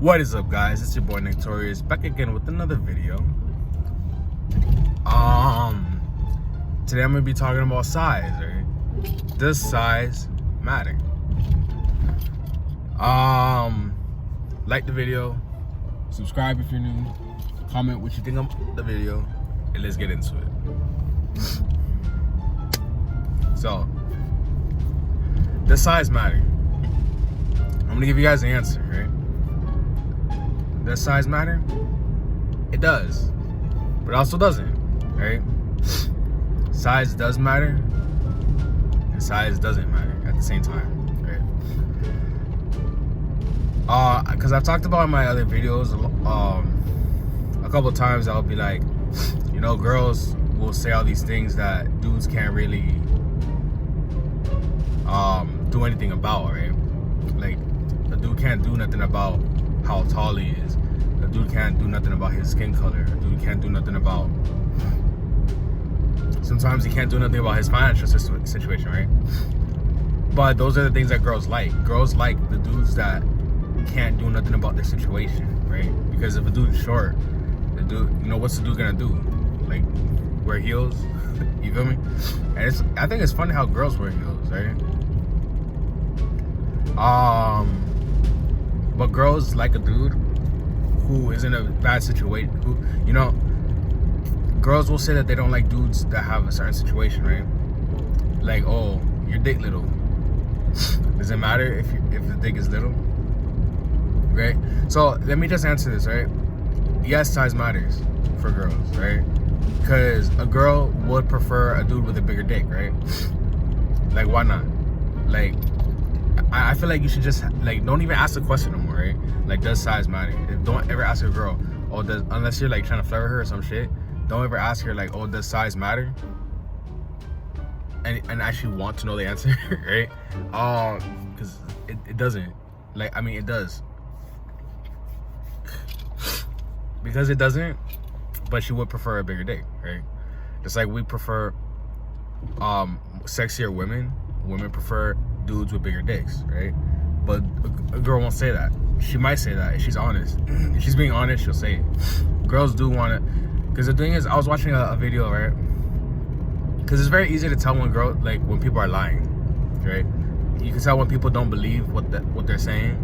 What is up, guys? It's your boy Torius back again with another video. Today I'm gonna be talking about size, right? Does size matter? Like the video, subscribe if you're new, comment what you think of the video, and let's get into it. So, does size matter? I'm gonna give you guys the answer, right? Does size matter? It does, but it also doesn't, right? Size does matter, and size doesn't matter at the same time, right? Because I've talked about in my other videos, a couple of times I'll be like, you know, girls will say all these things that dudes can't really do anything about, right? Like, a dude can't do nothing about how tall he is. A dude can't do nothing about his skin color. A dude can't do nothing about... Sometimes he can't do nothing about his financial situation, right? But those are the things that girls like. Girls like the dudes that can't do nothing about their situation, right? Because if a dude's short, the dude, you know, what's the dude gonna do? Like, wear heels? You feel me? And I think it's funny how girls wear heels, right? But girls like a dude who is in a bad situation. Who, you know, girls will say that they don't like dudes that have a certain situation, right? Like, oh, your dick little. Does it matter if the dick is little? Right? So let me just answer this, right? Yes, size matters for girls, right? Because a girl would prefer a dude with a bigger dick, right? Like, why not? Like, I feel like you should just, like, don't even ask the question no more, right? Like, does size matter? Don't ever ask a girl, oh, unless you're, like, trying to flirt with her or some shit, don't ever ask her, like, oh, does size matter? And actually want to know the answer, right? Because it doesn't. Like, I mean, it does. Because it doesn't, but she would prefer a bigger dick, right? Just like we prefer sexier women. Women prefer dudes with bigger dicks, right? But a girl won't say that. She might say that if she's honest. If she's being honest, she'll say it. Girls do want it. Because the thing is, I was watching a video, right? Because it's very easy to tell when people are lying, right? You can tell when people don't believe what they're saying.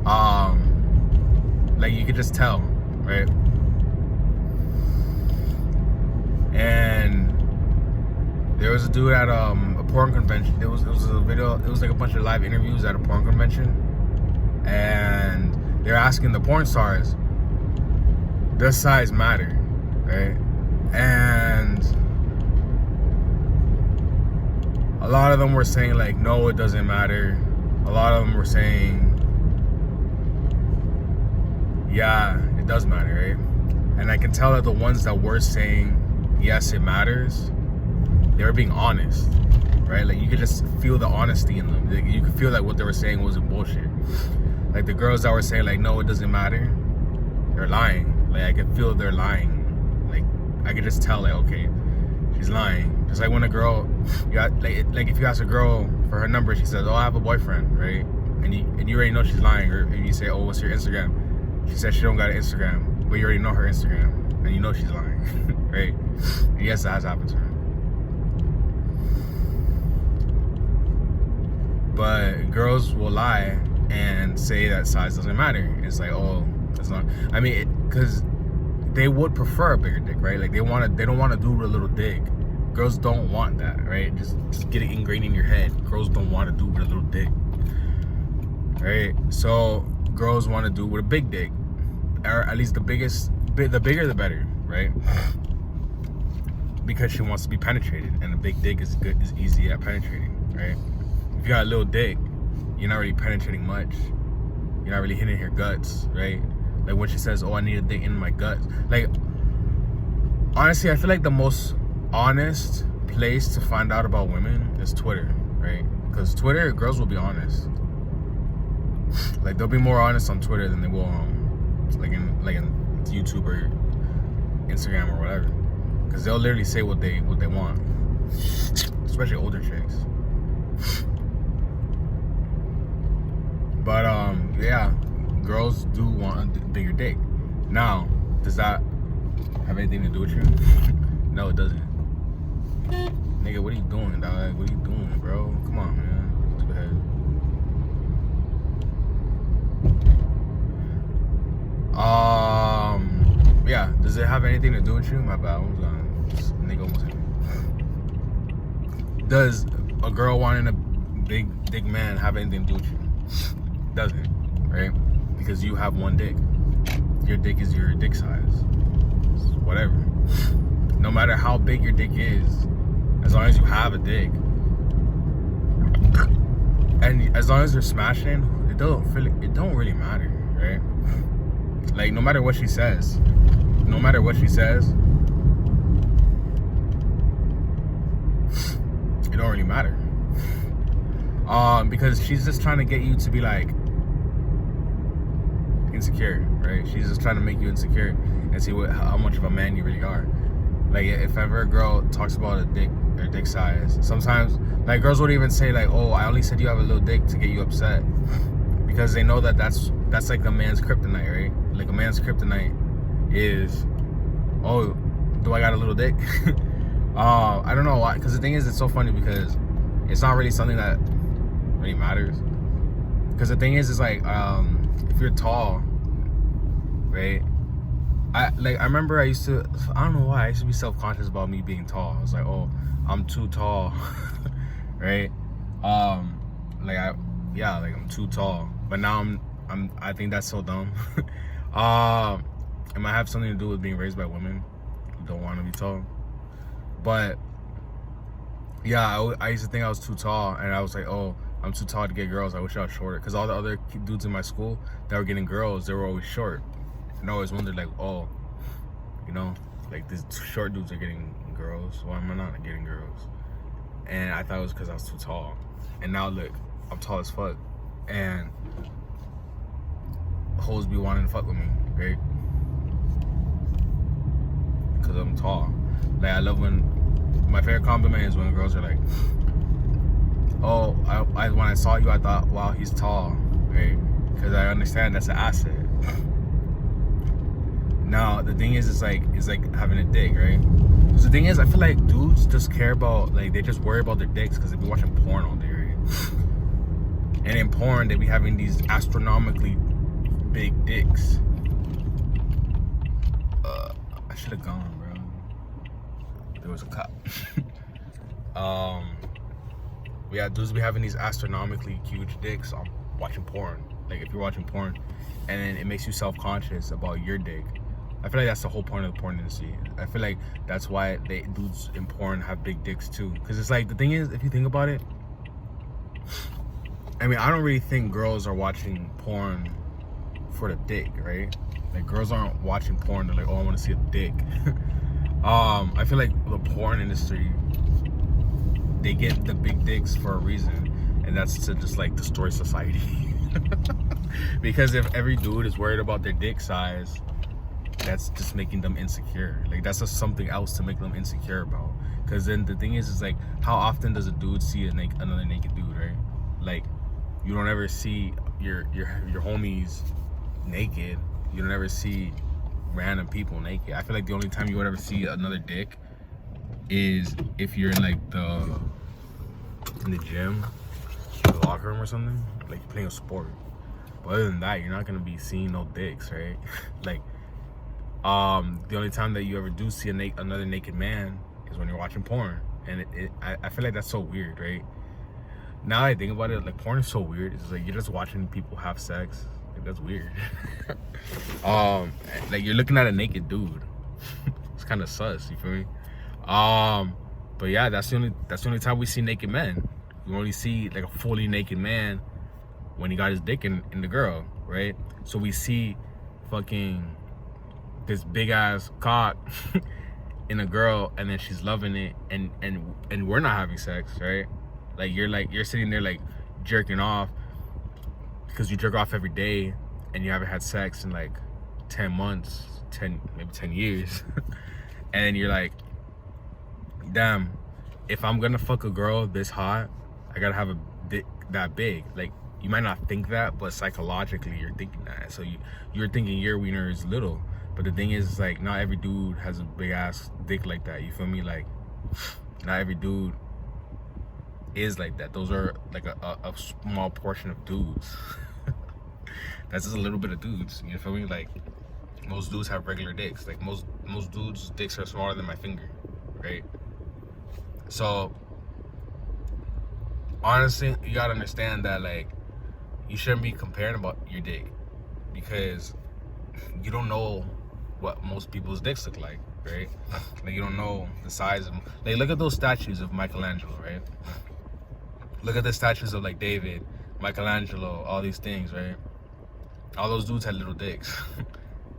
Like, you could just tell, right? And there was a dude at a porn convention. It was a video. It was like a bunch of live interviews at a porn convention, and they're asking the porn stars, does size matter, right? And a lot of them were saying, like, no, it doesn't matter. A lot of them were saying, yeah, it does matter, right? And I can tell that the ones that were saying, yes, it matters, they were being honest, right? Like, you could just feel the honesty in them. Like, you could feel like what they were saying wasn't bullshit. Like, the girls that were saying, like, no, it doesn't matter, they're lying. Like, I could feel they're lying. Like, I could just tell, like, okay, she's lying. Just like when a girl, like if you ask a girl for her number, she says, oh, I have a boyfriend, right? And you already know she's lying. Or if you say, oh, what's your Instagram? She says she don't got an Instagram, but you already know her Instagram, and you know she's lying, right? And yes, that has happened to her. But girls will lie and say that size doesn't matter. It's like, oh, that's not. I mean, because they would prefer a bigger dick, right? Like, they don't want to do with a little dick. Girls don't want that, right? Just get it ingrained in your head. Girls don't want to do with a little dick, right? So girls want to do with a big dick, or at least the bigger the better, right? Because she wants to be penetrated, and a big dick is easy at penetrating, right? If you got a little dick, you're not really penetrating much. You're not really hitting her guts, right? Like when she says, oh, I need a dick in my guts. Like, honestly, I feel like the most honest place to find out about women is Twitter, right? Because Twitter, girls will be honest. Like, they'll be more honest on Twitter than they will like in YouTube or Instagram or whatever. Because they'll literally say what they want. Especially older chicks. But yeah, girls do want a bigger dick. Now, does that have anything to do with you? No, it doesn't. Nigga, what are you doing, dog? What are you doing, bro? Come on, man. Go ahead. Yeah. Does it have anything to do with you? My bad. This nigga almost hit me. Does a girl wanting a big dick man have anything to do with you? Doesn't, right? Because you have one dick. Your dick is your dick size. It's whatever. No matter how big your dick is, as long as you have a dick, and as long as you're smashing, it don't really matter, right? Like, no matter what she says, it don't really matter. Because she's just trying to get you to be like insecure, right? She's just trying to make you insecure and see how much of a man you really are. Like, if ever a girl talks about her dick size, sometimes like girls would even say like, "Oh, I only said you have a little dick to get you upset," because they know that that's like a man's kryptonite, right? Like, a man's kryptonite is, "Oh, do I got a little dick?" I don't know why, because the thing is, it's so funny because it's not really something that really matters. Because the thing is like, if you're tall, right? I remember I don't know why, I used to be self-conscious about me being tall. I was like, oh, I'm too tall, right? I'm too tall. But now I think that's so dumb. It might have something to do with being raised by women who don't want to be tall. But yeah, I used to think I was too tall, and I was like, oh, I'm too tall to get girls. I wish I was shorter. Because all the other dudes in my school that were getting girls, they were always short. And I always wondered, like, oh, you know, like, these short dudes are getting girls. Why am I not getting girls? And I thought it was because I was too tall. And now look, I'm tall as fuck, and hoes be wanting to fuck with me, right? Because I'm tall. Like, I love when, my favorite compliment is when girls are like, oh, when I saw you, I thought, wow, he's tall, right? Because I understand that's an asset. Now, the thing is, it's like having a dick, right? So the thing is, I feel like dudes just care about, like, they just worry about their dicks because they be watching porn all day, right? And in porn, they be having these astronomically big dicks. I should have gone, bro. There was a cop. Yeah, dudes be having these astronomically huge dicks on watching porn. Like, if you're watching porn, and then it makes you self-conscious about your dick. I feel like that's the whole point of the porn industry. I feel like that's why dudes in porn have big dicks too. Because it's like, the thing is, if you think about it, I mean, I don't really think girls are watching porn for the dick, right? Like, girls aren't watching porn, they're like, oh, I want to see a dick. I feel like the porn industry, they get the big dicks for a reason, and that's to just like destroy society. Because if every dude is worried about their dick size, that's just making them insecure. Like, that's just something else to make them insecure about. Because then the thing is like, how often does a dude see another naked dude, right? Like, you don't ever see your homies naked. You don't ever see random people naked. I feel like the only time you would ever see another dick is if you're in like in the gym, the locker room or something, like you're playing a sport. But other than that, you're not gonna be seeing no dicks, right? Like, the only time that you ever do see another naked man is when you're watching porn. And I feel like that's so weird, right? Now I think about it, like, porn is so weird. It's like you're just watching people have sex. Like, that's weird. Like, you're looking at a naked dude. It's kind of sus, you feel me? But yeah, that's the only time we see naked men. We only see like a fully naked man when he got his dick in the girl, right? So we see fucking this big ass cock in a girl, and then she's loving it, and we're not having sex, right? Like, you're sitting there like jerking off because you jerk off every day and you haven't had sex in like 10 months, maybe 10 years. And then you're like, damn, if I'm gonna fuck a girl this hot, I gotta have a dick that big. Like, You might not think that, but psychologically you're thinking that. So you're thinking your wiener is little. But the thing is, like, not every dude has a big ass dick like that. You feel me? Like, not every dude is like that. Those are like a small portion of dudes. That's just a little bit of dudes. You feel me? Like, most dudes have regular dicks. Like, most dudes' dicks are smaller than my finger, right? So honestly, you gotta understand that, like, you shouldn't be comparing about your dick, because you don't know what most people's dicks look like, right? Like, you don't know the size of, like, look at those statues of Michelangelo, right? Look at the statues of, like, David, Michelangelo, all these things, right? All those dudes had little dicks.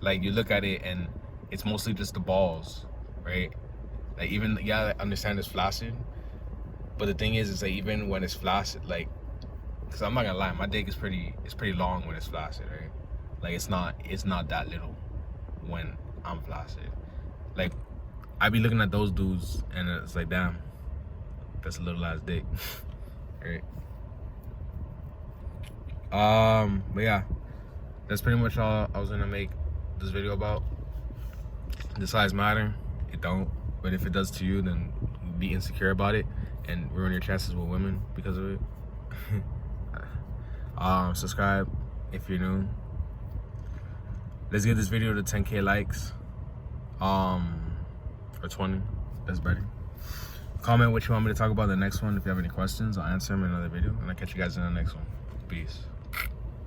Like, you look at it and it's mostly just the balls, right? Like, even, yeah, I understand it's flaccid, but the thing is like, even when it's flaccid, like, because I'm not gonna lie, my dick is pretty long when it's flaccid, right? Like, it's not that little when I'm flaccid. Like, I be looking at those dudes and it's like, damn, that's a little ass dick. Right? But yeah, that's pretty much all I was gonna make this video about. Does size matter? It don't. But if it does to you, then be insecure about it and ruin your chances with women because of it. Subscribe if you're new. Let's get this video to 10K likes. Or 20. That's better. Comment what you want me to talk about in the next one. If you have any questions, I'll answer them in another video. And I'll catch you guys in the next one. Peace.